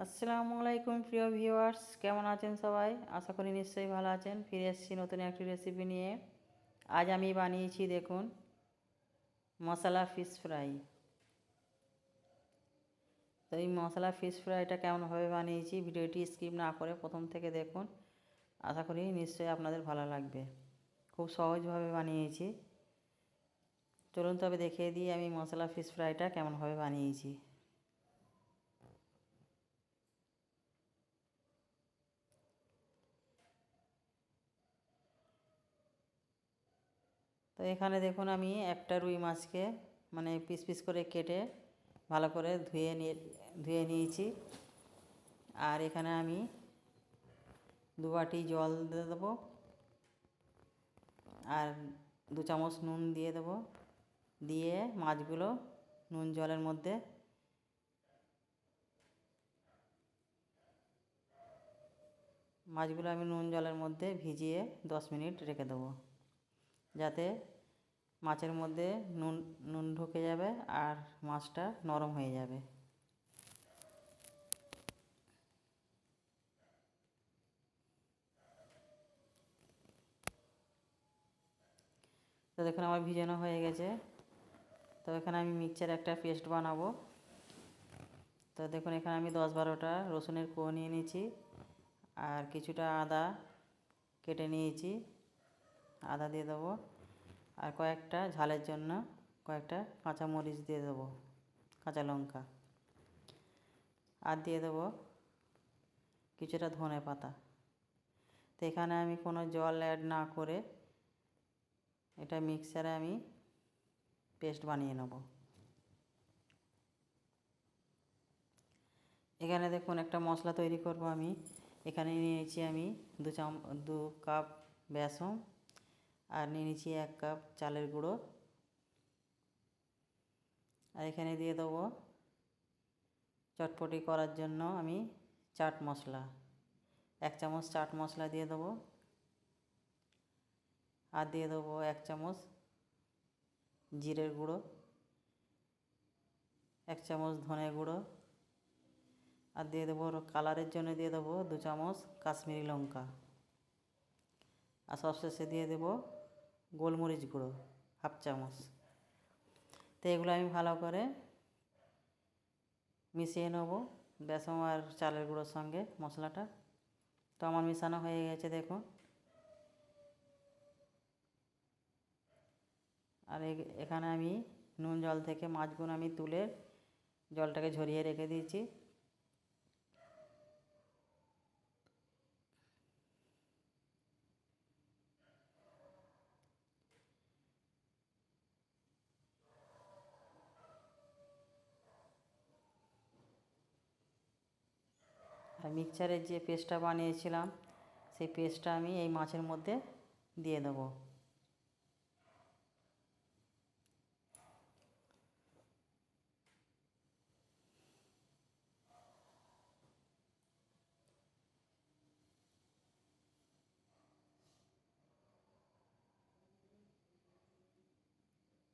আসসালামু আলাইকুম প্রিয় ভিউয়ার্স, কেমন আছেন সবাই? আশা করি নিশ্চয়ই ভালো আছেন। ফিরে এসেছি নতুন একটি রেসিপি নিয়ে। আজ আমি বানিয়েছি দেখুন মশলা ফিশ ফ্রাই। তো এই মশলা ফিশ ফ্রাইটা কেমনভাবে বানিয়েছি ভিডিওটি স্কিপ না করে প্রথম থেকে দেখুন। আশা করি নিশ্চয়ই আপনাদের ভালো লাগবে। খুব সহজভাবে বানিয়েছি। চলুন তবে দেখিয়ে দিই আমি মশলা ফিশ ফ্রাইটা কেমনভাবে বানিয়েছি। তো এখানে দেখুন আমি একটা রুই মাছকে পিস পিস করে কেটে ভালো করে ধুয়ে নিয়েছি। আর এখানে আমি 2 বাটি জল দিয়ে দেবো আর 2 চামচ নুন দিয়ে দেবো। দিয়ে মাছগুলো নুন জলের মধ্যে আমি নুন জলের মধ্যে ভিজিয়ে 10 মিনিট রেখে দেবো, যাতে মাছের মধ্যে নুন নুন ঢুকে যাবে আর মাছটা নরম হয়ে যাবে। তো দেখুন আমার ভিজানো হয়ে গেছে। তো এখানে আমি মিক্সচার একটা পেস্ট বানাবো। তো দেখুন এখানে আমি 10-12টা রসুনের কোয়া নিয়ে নিয়েছি আর কিছুটা আদা কেটে নিয়েছি, আদা দিয়ে দেবো। আর কয়েকটা ঝালের জন্য কয়েকটা কাঁচা মরিচ দিয়ে দেবো, কাঁচা লঙ্কা। আর দিয়ে দেবো কিছুটা ধনে পাতা। তো এখানে আমি কোনো জল অ্যাড না করে এটা মিক্সারে আমি পেস্ট বানিয়ে নেব। এখানে দেখুন একটা মশলা তৈরি করব আমি। এখানে নিয়েছি আমি 2 কাপ বেসন আর নিয়ে নিয়েছি 1 কাপ চালের গুঁড়ো। আর এখানে দিয়ে দেবো চটপটি করার জন্য আমি চাট মশলা, 1 চামচ চাট মশলা দিয়ে দেবো। আর দিয়ে দেবো 1 চামচ জিরের গুঁড়ো, 1 চামচ ধনে গুঁড়ো। আর দিয়ে দেবো কালারের জন্য দিয়ে দেবো 2 চামচ কাশ্মীরি লঙ্কা। আর সবশেষে দিয়ে দেবো গোলমরিচ গুঁড়ো 1/2 চামচ। তো এগুলো আমি ভালো করে মিশিয়ে নেবো বেসন আর চালের গুঁড়োর সঙ্গে মশলাটা। তো আমার মেশানো হয়ে গেছে দেখুন। আর এখানে আমি নুন জল থেকে মাছগুলো আমি তুলে জলটাকে ঝরিয়ে রেখে দিয়েছি। আর মিক্সচারের যে পেস্টটা বানিয়েছিলাম সেই পেস্টটা আমি এই মাছের মধ্যে দিয়ে দেবো।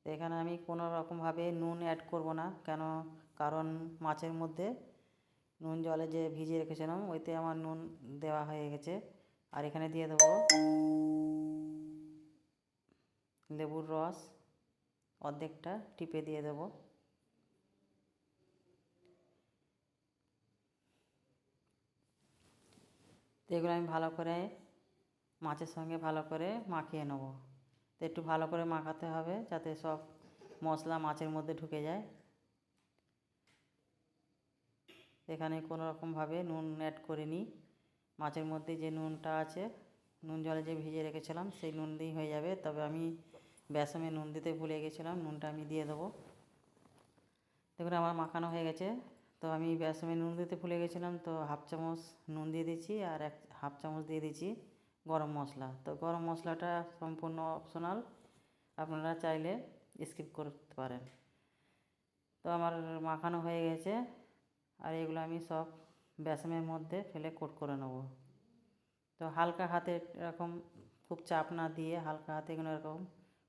এখানে আমি কোনো রকমভাবে নুন অ্যাড করব না, কারণ মাছের মধ্যে নুন জলে যে ভিজিয়ে রেখেছিলাম ওইতে আমার নুন দেওয়া হয়ে গেছে। আর এখানে দিয়ে দেবো লেবুর রস, অর্ধেকটা টিপে দিয়ে দেবো। তো এগুলো আমি ভালো করে মাছের সঙ্গে ভালো করে মাখিয়ে নেব। তো একটু ভালো করে মাখাতে হবে যাতে সব মশলা মাছের মধ্যে ঢুকে যায়। এখানে কোনো রকমভাবে নুন অ্যাড করিনি। মাছের মধ্যে যে নুনটা আছে, নুন জলে যে ভিজিয়ে রেখেছিলাম সেই নুন দিয়েই হয়ে যাবে। তবে আমি বেসনে নুন দিতে ভুলে গেছিলাম, নুনটা আমি দিয়ে দেবো। দেখুন আমার মাখানো হয়ে গেছে। তো আমি বেসনে নুন দিতে ভুলে গেছিলাম, তো 1/2 চামচ নুন দিয়ে দিচ্ছি আর 1/2 চামচ দিয়ে দিচ্ছি গরম মশলা। তো গরম মশলাটা সম্পূর্ণ অপশনাল, আপনারা চাইলে স্কিপ করতে পারেন। তো আমার মাখানো হয়ে গেছে। আর এগুলো আমি সব বেসনের মধ্যে ফেলে কোট করে নেব। তো হালকা হাতে এরকম, খুব চাপ না দিয়ে হালকা হাতে এগুলো এরকম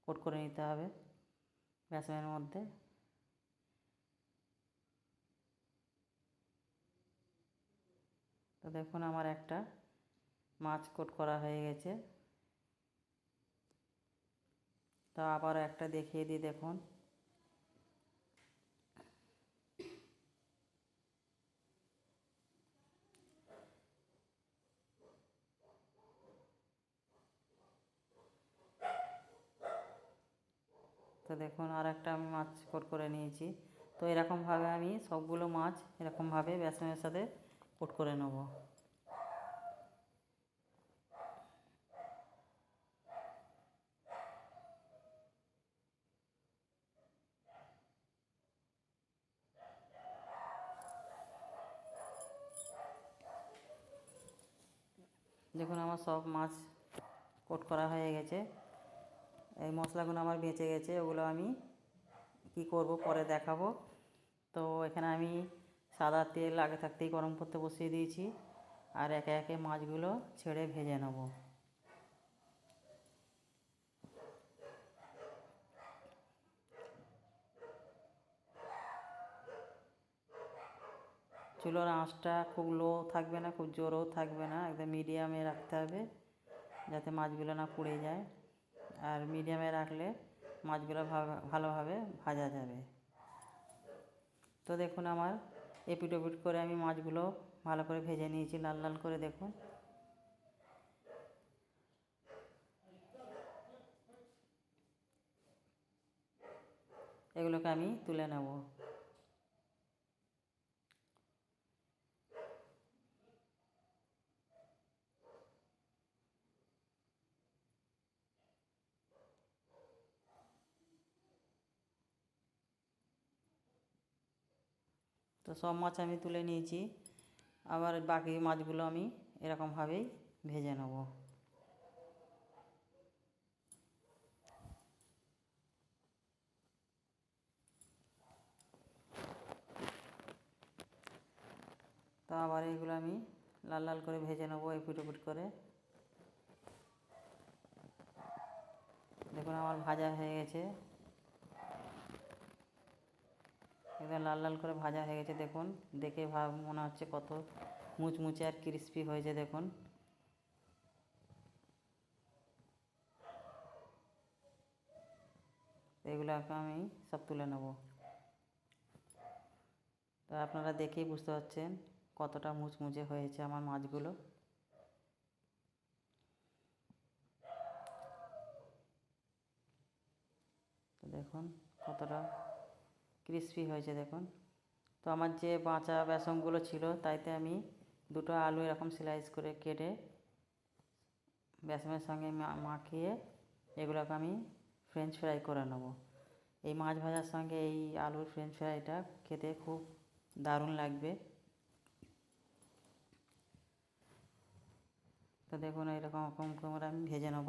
কোট করে নিতে হবে বেসনের মধ্যে। দেখুন আমার একটা মাছ কোট করা হয়ে গেছে। তো আবার একটা দেখিয়ে দিই, দেখুন। তো দেখুন আর একটা আমি মাছ কোট করে নিয়েছি। তো এরকমভাবে আমি সবগুলো মাছ এরকমভাবে বেসনের সাথে কোট করে নেব। দেখুন আমার সব মাছ কোট করা হয়ে গেছে। এই মশলাগুলো আমার বেঁচে গেছে, ওগুলো আমি কি করব পরে দেখাবো। তো এখানে আমি সাদা তেল আগে থাকতেই গরম করতে বসিয়ে দিয়েছি, আর একে একে মাছগুলো ছেড়ে ভেজে নেব। চুলোর আঁচটা খুব লো থাকবে না, খুব জোরও থাকবে না, একদম মিডিয়ামে রাখতে হবে যাতে মাছগুলো না পুড়ে যায়। আর মিডিয়ামে রাখলে মাছগুলো ভালোভাবে ভাজা যাবে। তো দেখুন আমার এপিট ওপিট করে আমি মাছগুলো ভালো করে ভেজে নিয়েছি, লাল লাল করে। দেখুন এগুলোকে আমি তুলে নেব। তো সব মাছ আমি তুলে নিয়েছি, আবার বাকি মাছগুলো আমি এরকমভাবেই ভেজে নেব। তো আবার এইগুলো আমি লাল লাল করে ভেজে নেবো এপিট ওপিট করে। দেখুন আমার ভাজা হয়ে গেছে, একদম লাল লাল করে ভাজা হয়ে গেছে। দেখুন দেখে মনে হচ্ছে কত মুচমুচে আর ক্রিস্পি হয়েছে। দেখুন এগুলোকে আমি সব তুলে নেব। তো আপনারা দেখেই বুঝতে পারছেন কতটা মুচমুচে হয়েছে আমার মাছগুলো। তো দেখুন কতটা ক্রিস্পি হয়েছে। দেখুন তো আমার যে বাঁচা বেসনগুলো ছিল তাইতে আমি দুটো আলু এরকম স্লাইস করে কেটে বেসনের সঙ্গে মাখিয়ে এগুলোকে আমি ফ্রেঞ্চ ফ্রাই করে নেব। এই মাছ ভাজার সঙ্গে এই আলুর ফ্রেঞ্চ ফ্রাইটা খেতে খুব দারুণ লাগবে। তো দেখুন এইরকম করে আমি ভেজে নেব।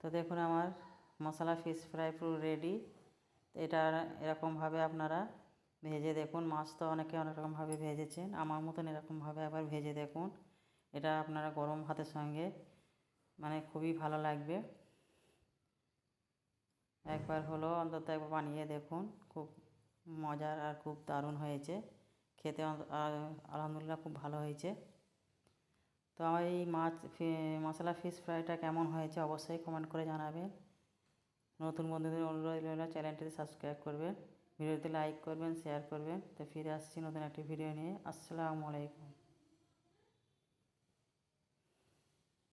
তো দেখুন আমার মশলা ফিশ ফ্রাই পুরো রেডি। এটা এরকমভাবে আপনারা ভেজে দেখুন। মাছ তো অনেকে অনেক রকমভাবে ভেজেছেন, আমার মতন এরকমভাবে আবার ভেজে দেখুন। এটা আপনারা গরম ভাতের সঙ্গে মানে খুবই ভালো লাগবে। একবার হলো অন্তত একবার বানিয়ে দেখুন, খুব মজার আর খুব দারুণ হয়েছে খেতে। আলহামদুলিল্লাহ খুব ভালো হয়েছে। তো আমার এই মশলা ফিশ ফ্রাইটা কেমন হয়েছে অবশ্যই কমেন্ট করে জানাবেন। নতুন বন্ধুদের অনুরোধ রইল চ্যানেলটিতে সাবস্ক্রাইব করবেন, ভিডিওতে লাইক করবেন, শেয়ার করবেন। তো ফিরে আসছি নতুন একটি ভিডিও নিয়ে। আসসালামু আলাইকুম।